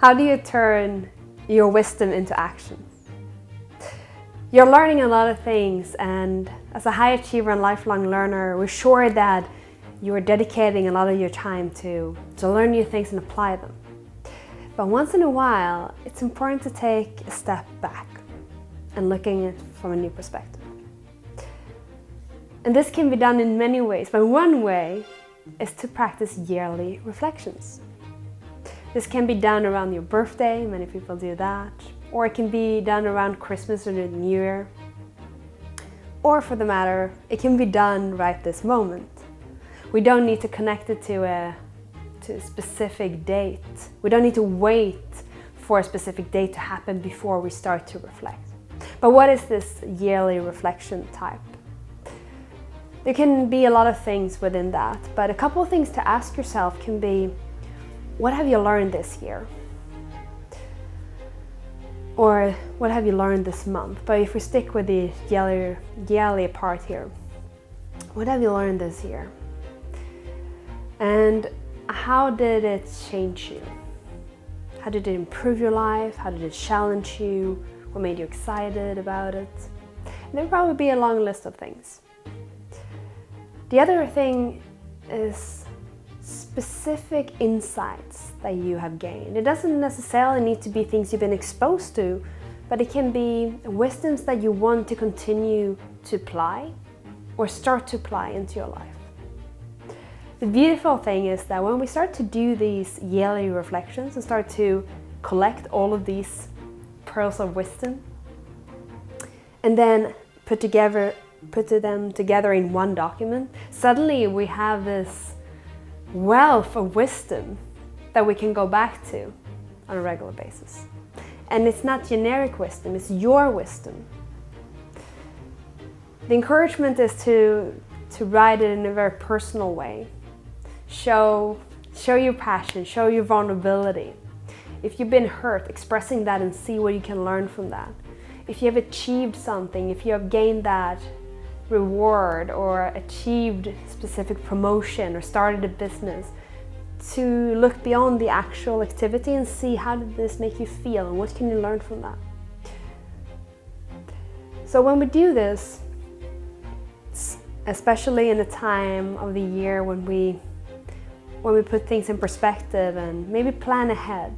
How do you turn your wisdom into action? You're learning a lot of things, and as a high achiever and lifelong learner, we're sure that you are dedicating a lot of your time to learn new things and apply them. But once in a while, it's important to take a step back and looking at it from a new perspective. And this can be done in many ways, but one way is to practice yearly reflections. This can be done around your birthday, many people do that, or it can be done around Christmas or the New Year. Or for the matter, it can be done right this moment. We don't need to connect it to a specific date. We don't need to wait for a specific date to happen before we start to reflect. But what is this yearly reflection type? There can be a lot of things within that, but a couple of things to ask yourself can be, what have you learned this year? Or what have you learned this month? But if we stick with the yearly part here, what have you learned this year? And how did it change you? How did it improve your life? How did it challenge you? What made you excited about it? And there'll probably be a long list of things. The other thing is specific insights that you have gained. It doesn't necessarily need to be things you've been exposed to, but it can be wisdoms that you want to continue to apply or start to apply into your life. The beautiful thing is that when we start to do these yearly reflections and start to collect all of these pearls of wisdom and then put them together in one document, suddenly we have this wealth of wisdom that we can go back to on a regular basis. And it's not generic wisdom, it's your wisdom. The encouragement is to write it in a very personal way. Show your passion, show your vulnerability. If you've been hurt, expressing that and see what you can learn from that. If you have achieved something, if you have gained that reward or achieved specific promotion or started a business, to look beyond the actual activity and see how did this make you feel and what can you learn from that. So when we do this, especially in the time of the year when we put things in perspective and maybe plan ahead,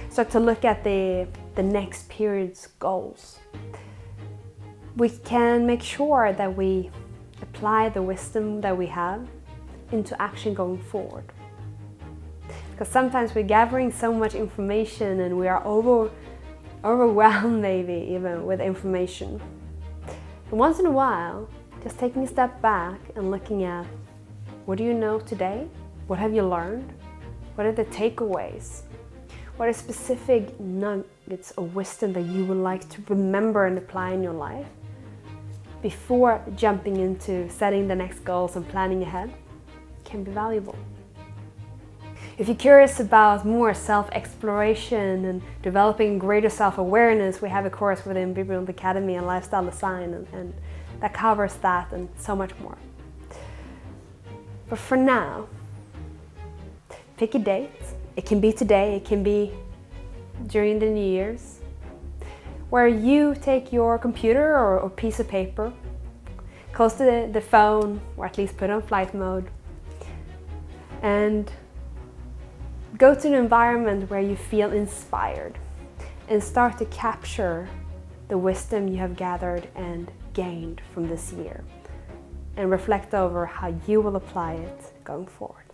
start to look at the next period's goals, we can make sure that we apply the wisdom that we have into action going forward. Because sometimes we're gathering so much information and we are overwhelmed maybe even with information. And once in a while, just taking a step back and looking at, what do you know today? What have you learned? What are the takeaways? What are specific nuggets of wisdom that you would like to remember and apply in your life before jumping into setting the next goals and planning ahead? Can be valuable. If you're curious about more self-exploration and developing greater self-awareness, we have a course within Wellbeing Academy on lifestyle design, and that covers that and so much more. But for now, pick a date. It can be today, it can be during the New Year's, where you take your computer or piece of paper, close to the phone, or at least put on flight mode, and go to an environment where you feel inspired and start to capture the wisdom you have gathered and gained from this year and reflect over how you will apply it going forward.